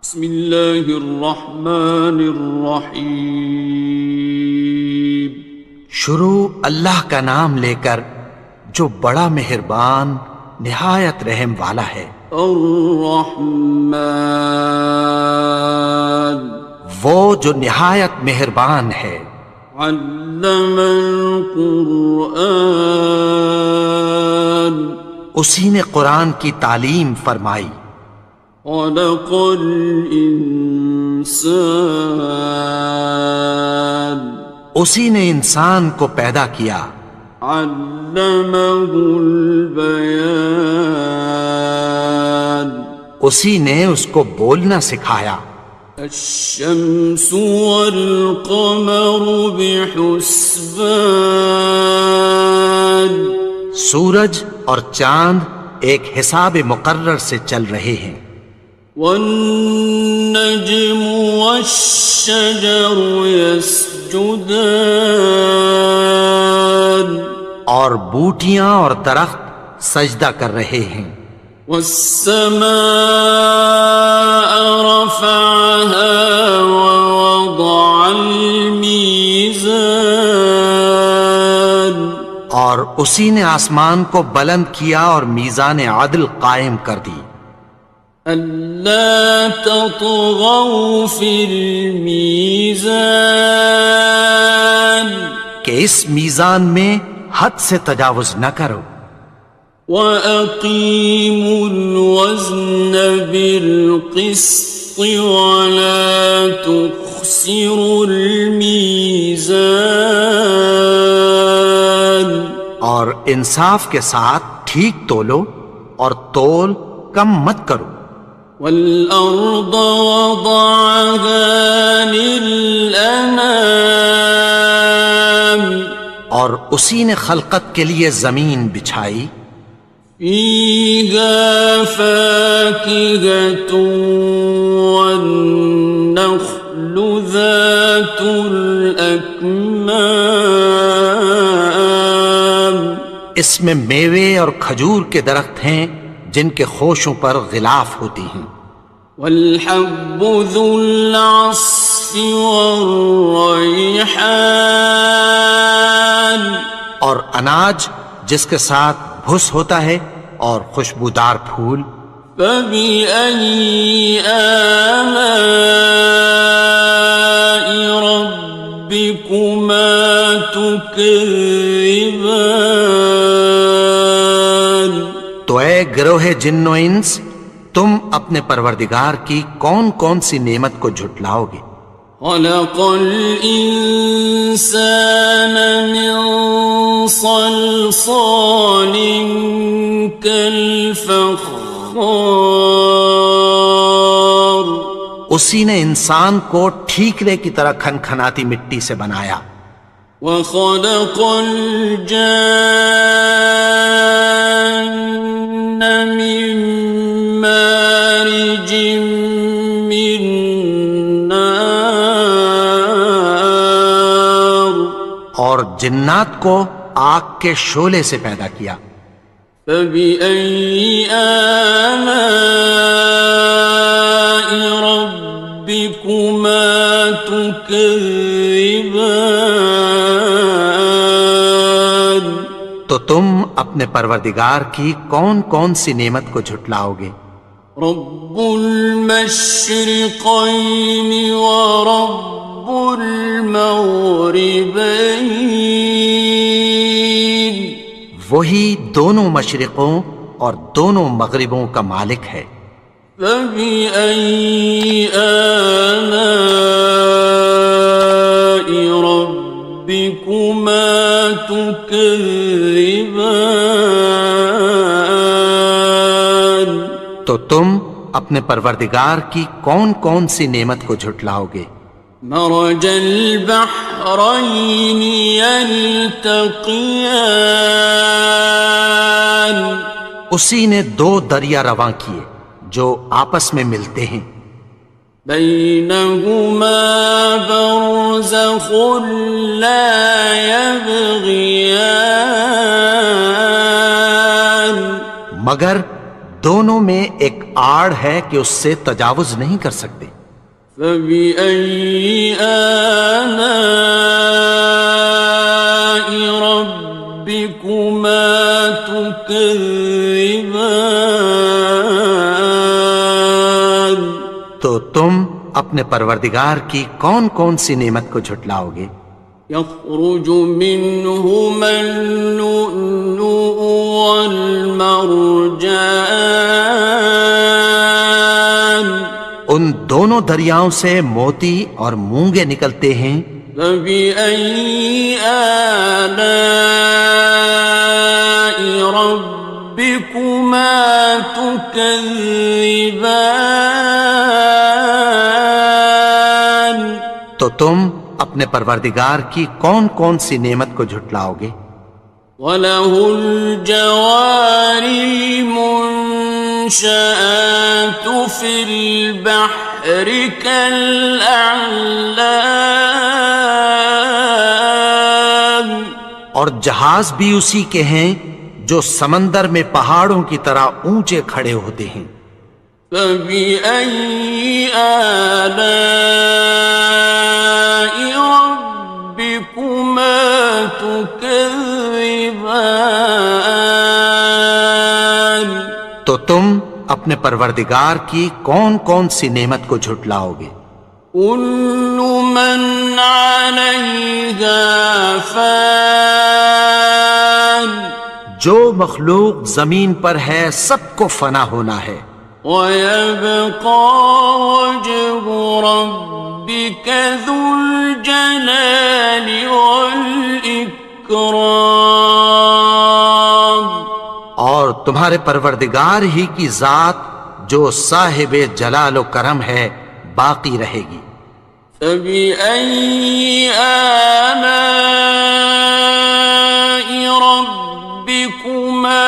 بسم اللہ الرحمن الرحیم۔ شروع اللہ کا نام لے کر جو بڑا مہربان نہایت رحم والا ہے۔ الرحمن، وہ جو نہایت مہربان ہے۔ علم القرآن، اسی نے قرآن کی تعلیم فرمائی۔ خلق الانسان، اسی نے انسان کو پیدا کیا۔ علمہ البیان، اسی نے اس کو بولنا سکھایا۔ الشمس والقمر بحسبان، سورج اور چاند ایک حساب مقرر سے چل رہے ہیں۔ والنجم والشجر يسجدان، اور بوٹیاں اور درخت سجدہ کر رہے ہیں۔ والسماء رفعها ووضع الميزان، اور اسی نے آسمان کو بلند کیا اور میزان عدل قائم کر دی۔ ألا تطغوا في الميزان، کہ اس میزان میں حد سے تجاوز نہ کرو۔ وَأَقِيمُوا الْوَزْنَ بِالْقِسْطِ وَلَا تُخْسِرُوا الْمِيزَانَ، اور انصاف کے ساتھ ٹھیک تولو اور تول کم مت کرو۔ وَالْأَرْضَ وَضَعَهَا لِلْأَنَامِ، اور اسی نے خلقت کے لیے زمین بچھائی۔ فِيهَا فَاكِهَةٌ وَالنَّخْلُ ذَاتُ الْأَكْمَامِ، اس میں میوے اور کھجور کے درخت ہیں جن کے خوشوں پر غلاف ہوتی ہیں۔ وَالْحَبُّ ذُو الْعَصْفِ وَالرَّيْحَانِ، اور اناج جس کے ساتھ بھس ہوتا ہے اور خوشبودار پھول۔ فَبِأَيِّ آلَاءِ رَبِّكُمَا تُكَذِّبَانِ، تو اے گروہ جن و انس، تم اپنے پروردگار کی کون کون سی نعمت کو جھٹلاؤ گے؟ خَلَقَ الْإِنسَانَ مِنْ صَلْصَالٍ كَالْفَخَّارِ، اسی نے انسان کو ٹھیکرے کی طرح کھنکھناتی مٹی سے بنایا۔ وَخَلَقَ الْجَانَّ مِن مَّارِجٍ مِّن نَّارٍ، اور جنات کو آگ کے شعلے سے پیدا کیا۔ فَبِأَيِّ آلَاءِ رَبِّكُمَا تُكَذِّبَانِ، تو تم اپنے پروردگار کی کون کون سی نعمت کو جھٹلاؤ گے؟ رب المشرقین ورب المغربین، وہی دونوں مشرقوں اور دونوں مغربوں کا مالک ہے۔ فَبِأَيِّ آلَاءِ رَبِّكُمَا تُكَذِّبَانِ، تو تم اپنے پروردگار کی کون کون سی نعمت کو جھٹلاؤ گے؟ مرج البحرین یلتقیان، اسی نے دو دریا رواں کیے جو آپس میں ملتے ہیں۔ بینہما برزخ لا یبغیان، مگر دونوں میں ایک آڑ ہے کہ اس سے تجاوز نہیں کر سکتے۔ فبأي آلاء ربكما تكذبان؟ تو تم اپنے پروردگار کی کون کون سی نعمت کو جھٹلاؤ گے؟ يخرج منهما اللؤلؤ والمرجان، ان دونوں دریاؤں سے موتی اور مونگے نکلتے ہیں۔ فبأي آلاء ربكما تكذبان؟ تو تم اپنے پروردگار کی کون کون سی نعمت کو جھٹلاؤ گے؟ وَلَهُ الْجَوَارِ الْمُنشَآتُ فِي الْبَحْرِ كَالْأَعْلَامِ، اور جہاز بھی اسی کے ہیں جو سمندر میں پہاڑوں کی طرح اونچے کھڑے ہوتے ہیں۔ فَبِأَيِّ آلَاءِ رَبِّكُمَا تُكَذِّبَانِ؟ تو تم اپنے پروردگار کی کون کون سی نعمت کو جھٹلاؤ گے؟ كُلُّ مَنْ عَلَيْهَا فَانٍ، جو مخلوق زمین پر ہے سب کو فنا ہونا ہے۔ وَيَبْقَى وَجْهُ رَبِّكَ ذُو الْجَلَالِ وَالْإِكْرَامِ، اور تمہارے پروردگار ہی کی ذات جو صاحب جلال و کرم ہے باقی رہے گی۔ فَبِأَيِّ آلَاءِ رَبِّكُمَا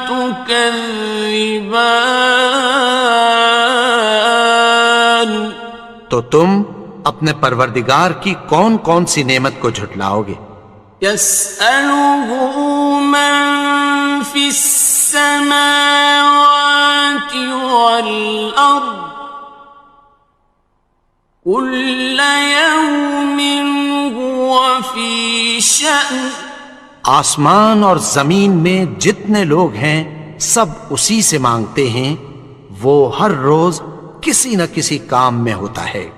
تُكَذِّبَانِ؟ تو تم اپنے پروردگار کی کون کون سی نعمت کو جھٹلاؤ گے؟ يَسْأَلُهُ مَن فِي السَّمَاوَاتِ وَالْأَرْضِ كُلَّ يَوْمٍ هُوَ فِي شَأْنٍ، آسمان اور زمین میں جتنے لوگ ہیں سب اسی سے مانگتے ہیں، وہ ہر روز کسی نہ کسی کام میں ہوتا ہے۔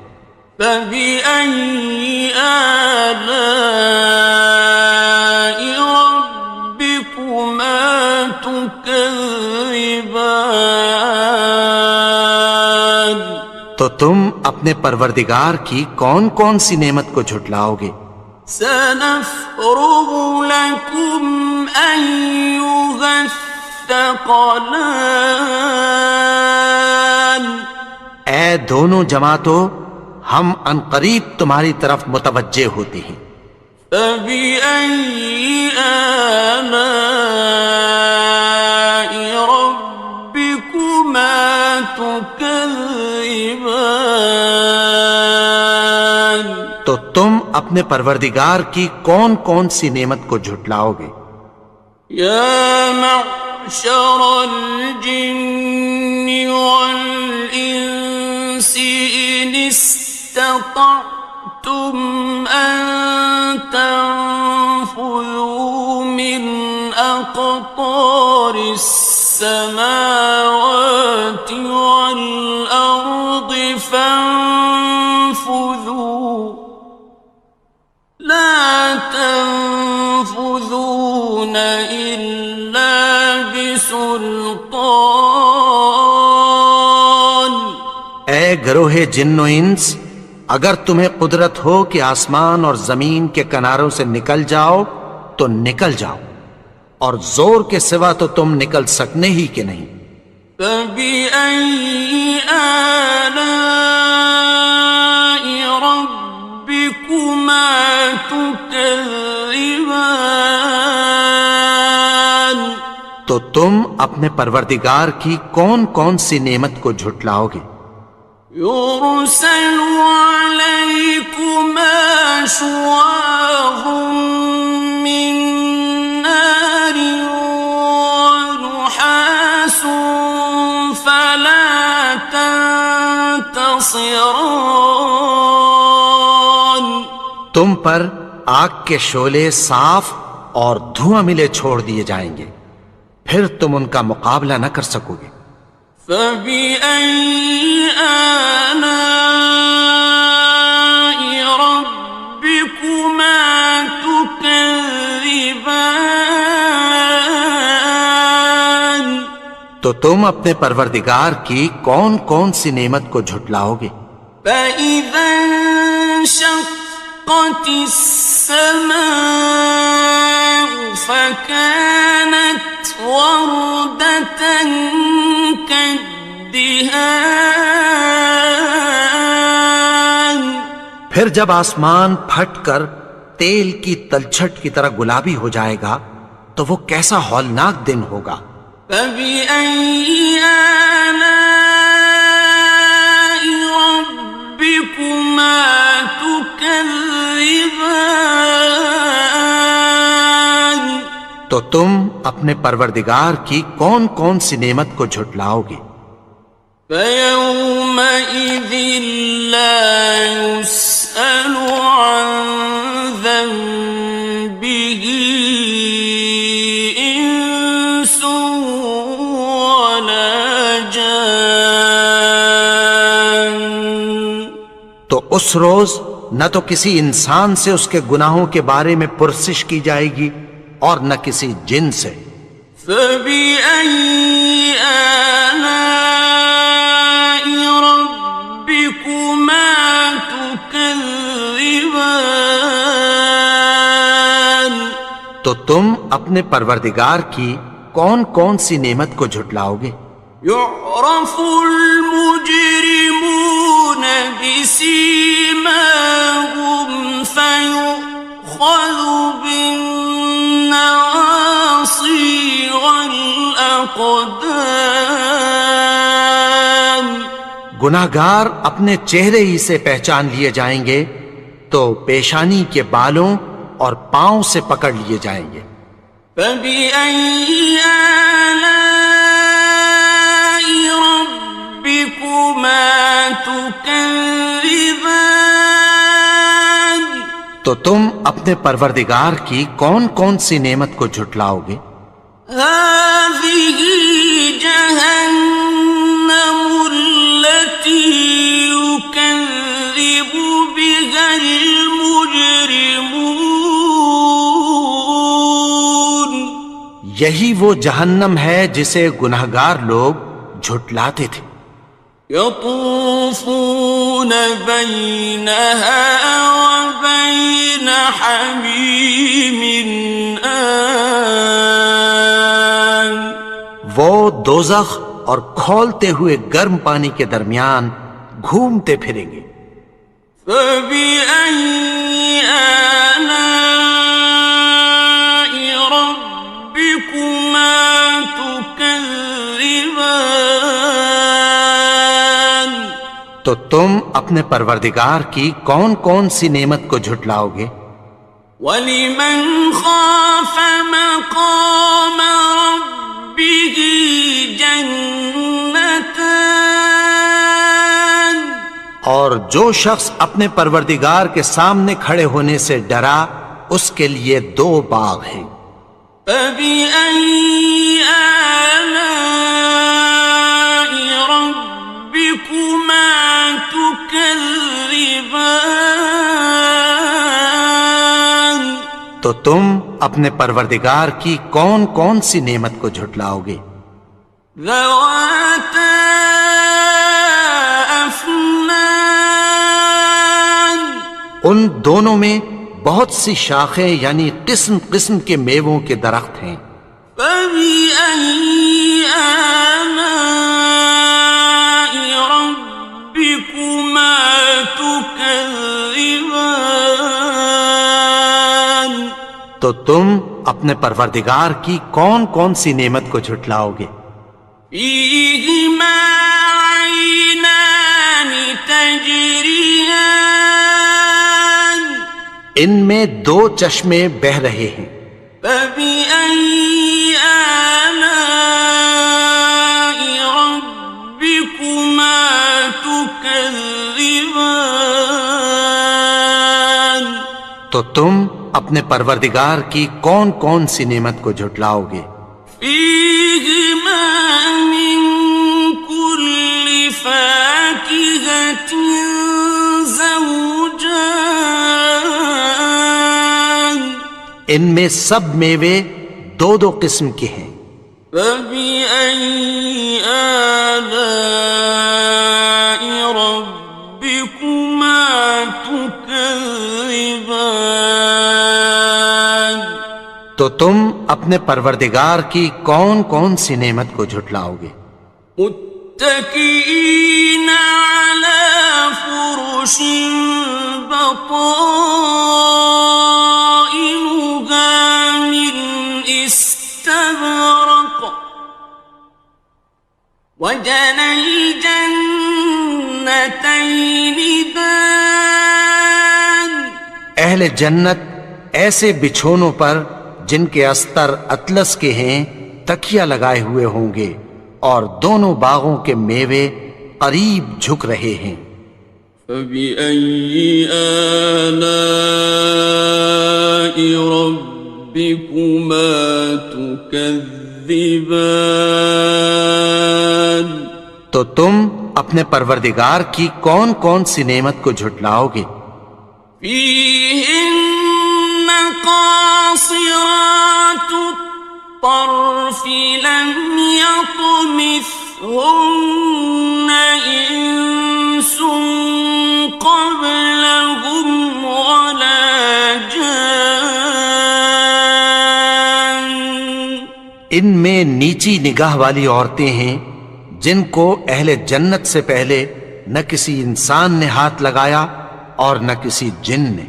فَبِأَيِّ آلَاءِ رَبِّكُمَا تُكَذِّبَانِ؟ تو تم اپنے پروردگار کی کون کون سی نعمت کو جھٹلاؤ گے؟ سَنَفْرُغُ لَكُمْ أَيُّهَ الثَّقَلَانِ، اے دونوں جماعتوں، ہم عنقریب تمہاری طرف متوجہ ہوتے ہیں۔ فَبِأَيِّ آلَاءِ رَبِّكُمَا تُكَذِّبَانِ؟ تو تم اپنے پروردگار کی کون کون سی نعمت کو جھٹلاؤ گے؟ يَا مَعْشَرَ الْجِنِّ وَالْإِنسِ إِنِ اسْتَطَعْتُمْ أَن تَنفُذُوا مِنْ أَقْطَارِ السَّمَاوَاتِ وَالْأَرْضِ فَانفُذُوا، لَا تَنفُذُونَ إِلَّا بِسُلْطَانٍ۔ اے گروہ جن و انس، اگر تمہیں قدرت ہو کہ آسمان اور زمین کے کناروں سے نکل جاؤ تو نکل جاؤ، اور زور کے سوا تو تم نکل سکنے ہی کہ نہیں۔ فَبِأَيِّ آلَاءِ رَبِّكُمَا تُكَذِّبَانِ؟ تو تم اپنے پروردگار کی کون کون سی نعمت کو جھٹلاؤ گے؟ يُرْسَلُ عَلَيْكُمَا شُوَاظٌ مِّن نَّارٍ وَنُحَاسٌ خاصران. تم پر آگ کے شعلے صاف اور دھواں ملے چھوڑ دیے جائیں گے، پھر تم ان کا مقابلہ نہ کر سکو گے۔ فبأي آلاء ربكما تكذبان. تو تم اپنے پروردگار کی کون کون سی نعمت کو جھٹلاؤ گے؟ فإذا انشقت السماء فكانت وردة كالدهان. پھر جب آسمان پھٹ کر تیل کی تلچھٹ کی طرح گلابی ہو جائے گا تو وہ کیسا ہولناک دن ہوگا۔ فبأي آلاء ربكما تكذبان. تو تم اپنے پروردگار کی کون کون سی نعمت کو جھٹلاؤ گے؟ فيومئذ لا يسأل عن ذنبه إنس ولا جان. تو اس روز نہ تو کسی انسان سے اس کے گناہوں کے بارے میں پرسش کی جائے گی اور نہ کسی جن سے۔ فبأي آلاء ربكما تكذبان. تو تم اپنے پروردگار کی کون کون سی نعمت کو جھٹلاؤ گے؟ يعرف المجرمون بسيماهم فيؤخذ بالنواصي والأقدام. گناہگار اپنے چہرے ہی سے پہچان لیے جائیں گے تو پیشانی کے بالوں اور پاؤں سے پکڑ لیے جائیں گے۔ فبأي آلاء ربكما تكذبان. تو تم اپنے پروردگار کی کون کون سی نعمت کو جھٹلاؤ گے؟ هذه جهنم التي يكذب بها المجرمون. یہی وہ جہنم ہے جسے گناہگار لوگ جھٹلاتے تھے۔ يطوفون بينها وبين حميم آن. وہ دوزخ اور کھولتے ہوئے گرم پانی کے درمیان گھومتے پھریں گے۔ فبأي آلاء ربكما تكذبان. تو تم اپنے پروردگار کی کون کون سی نعمت کو جھٹلاؤ گے؟ وَلِمَنْ خَافَ مَقَامَ رَبِّهِ جَنَّتَانِ. اور جو شخص اپنے پروردگار کے سامنے کھڑے ہونے سے ڈرا اس کے لیے دو باغ ہیں۔ فَبِأَيِّ آلَاءِ رَبِّكُمَا تُكَذِّبَانِ. تو تم اپنے پروردگار کی کون کون سی نعمت کو جھٹلاؤ گے؟ ذَوَاتَا أَفْنَانٍ. ان دونوں میں بہت سی شاخیں یعنی قسم قسم کے میووں کے درخت ہیں۔ فَبِأَيِّ آلَاءِ رَبِّكُمَا تُكَذِّبَانِ. تو تم اپنے پروردگار کی کون کون سی نعمت کو جھٹلاؤ گے؟ فِيهِمَا عَيْنَانِ تَجْرِيَانِ. ان میں دو چشمے بہہ رہے ہیں۔ فَبِأَيِّ آلَاءِ رَبِّكُمَا تُكَذِّبَانِ. تكذبان تو تم اپنے پروردگار کی کون کون سی نعمت کو جھٹلاؤ گے؟ فيهما من كل فاكهة زوجان ان میں سب میوے دو دو قسم کے ہیں۔ فبأي آلاء ربكما تكذبان تو تم اپنے پروردگار کی کون کون سی نعمت کو جھٹلاؤ گے؟ متكئين على فرش بطائنها من استبرق وجنى الجنتين دان اہل جنت ایسے بچھونوں پر جن کے استر اطلس کے ہیں تکیہ لگائے ہوئے ہوں گے اور دونوں باغوں کے میوے قریب جھک رہے ہیں۔ فبأي آلاء ربكما تكذبان تو تم اپنے پروردگار کی کون کون سی نعمت کو جھٹلاؤ گے؟ فيهن قاصرات الطرف لم يطمثهن إنس قبلهم ولا جان ان میں نیچی نگاہ والی عورتیں ہیں جن کو اہل جنت سے پہلے نہ کسی انسان نے ہاتھ لگایا اور نہ کسی جن نے۔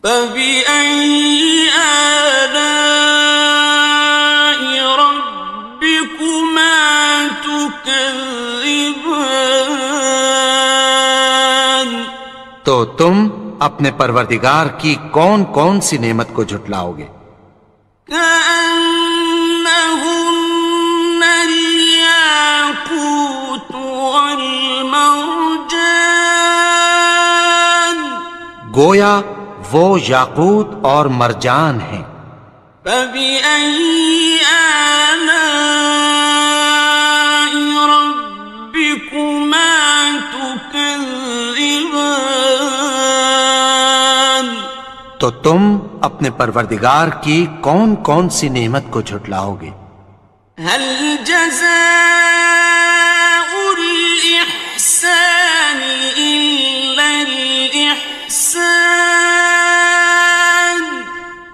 فبأي آلاء ربكما تكذبان تو تم اپنے پروردگار کی کون کون سی نعمت کو جھٹلاؤ گے؟ كأنهن الياقوت والمرجان گویا وہ یاقوت اور مرجان ہیں۔ فبأي آلاء ربكما تكذبان تو تم اپنے پروردگار کی کون کون سی نعمت کو جھٹلاؤ گے؟ هل جزاء الإحسان إلا الإحسان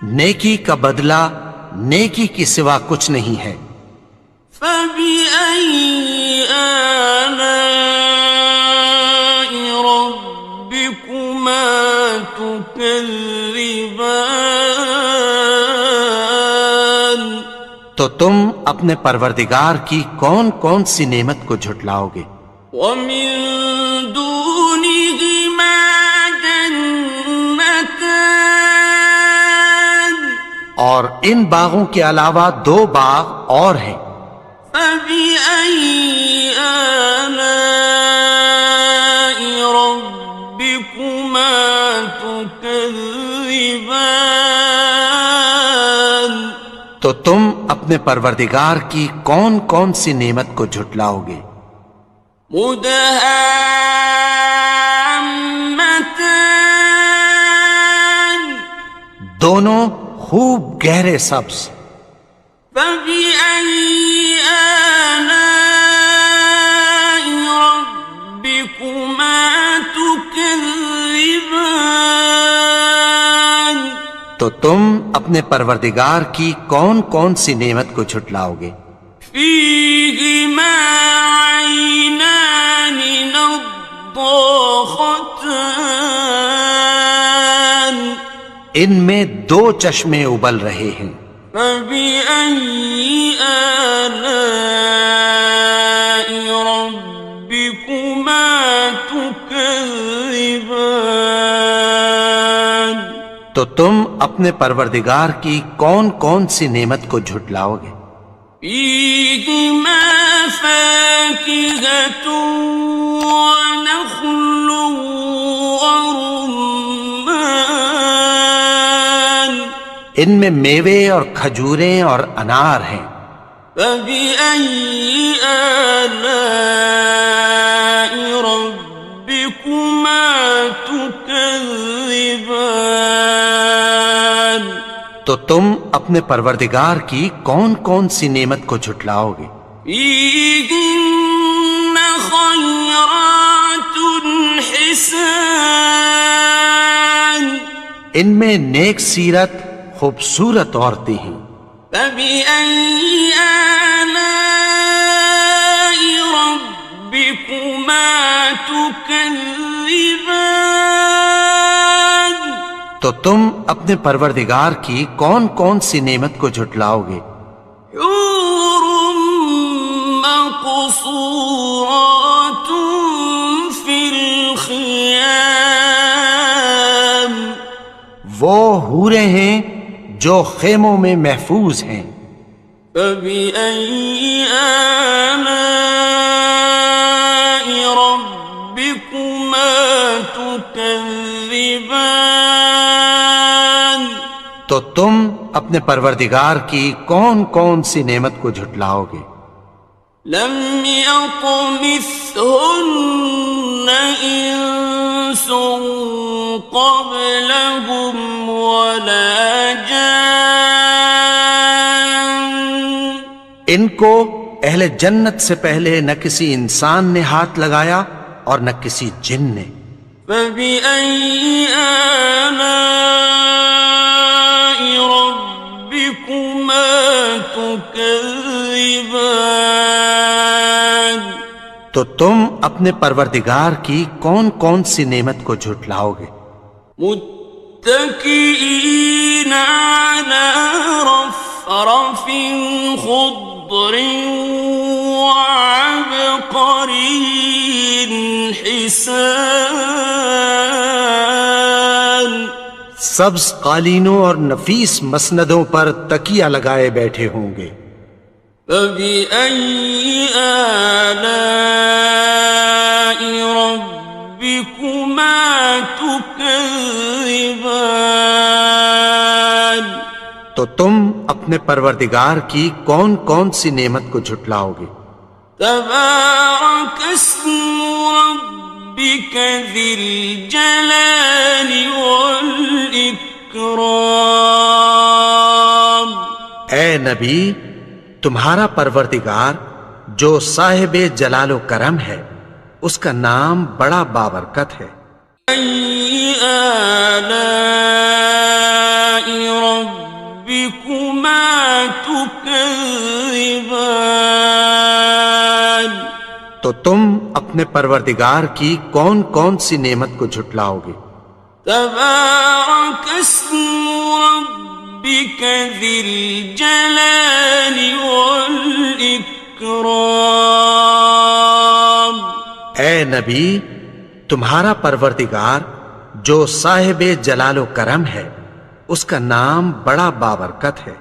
نیکی کا بدلہ نیکی کی سوا کچھ نہیں ہے۔ فبأي آلاء ربكما تكذبان تو تم اپنے پروردگار کی کون کون سی نعمت کو جھٹلاؤ گے؟ ومن دونهما جنتان اور ان باغوں کے علاوہ دو باغ اور ہیں۔ فبأي آلاء ربكما تكذبان تو تم اپنے پروردگار کی کون کون سی نعمت کو جھٹلاؤ گے؟ مدهامتان دونوں خوب گہرے سبز۔ فبأي آلاء ربكما تكذبان تو تم اپنے پروردگار کی کون کون سی نعمت کو جھٹلاؤ گے؟ فيهما عينان نضاختان ان میں دو چشمے ابل رہے ہیں۔ فبأي آلاء ربكما تكذبان تو تم اپنے پروردگار کی کون کون سی نعمت کو جھٹلاؤ گے؟ فيهما فاكهة ونخل ورمان ان میں میوے اور کھجوریں اور انار ہیں. فبأي آلاء ربكما تكذبان تو تم اپنے پروردگار کی کون کون سی نعمت کو جھٹلاؤ گے؟ فيهن خيرات حسان ان میں نیک سیرت خوبصورت عورتیں ہیں. فبأي آلاء ربكما تكذبان تو تم اپنے پروردگار کی کون کون سی نعمت کو جھٹلاؤ گے؟ حور مقصورات في الخيام وہ حوریں ہیں جو خیموں میں محفوظ ہیں. فبأي آلاء ربكما تكذبان تو تم اپنے پروردگار کی کون کون سی نعمت کو جھٹلاؤ گے؟ لم يطمثهن إنس قبلهم ولا جان ان کو اہل جنت سے پہلے نہ کسی انسان نے ہاتھ لگایا اور نہ کسی جن نے. فبأي آلاء ربكما تكذبان تو تم اپنے پروردگار کی کون کون سی نعمت کو جھٹلاؤ گے؟ متكئين على رفرف خضر وعبقري حسان سبز قالینوں اور نفیس مسندوں پر تکیہ لگائے بیٹھے ہوں گے. فبأي آلاء ربكما تكذبان تو تم اپنے پروردگار کی کون کون سی نعمت کو جھٹلاؤ گے؟ تبارك اسم ربك ذي الجلال والإكرام اے نبی، تمہارا پروردگار جو صاحب جلال و کرم ہے اس کا نام بڑا بابرکت ہے. أي آلاء ربكما تكذبان تو تم اپنے پروردگار کی کون کون سی نعمت کو جھٹلاؤ گے؟ تبارك اسم ربك ذي الجلال والإكرام اے نبی، تمہارا پروردگار جو صاحب جلال و کرم ہے اس کا نام بڑا بابرکت ہے.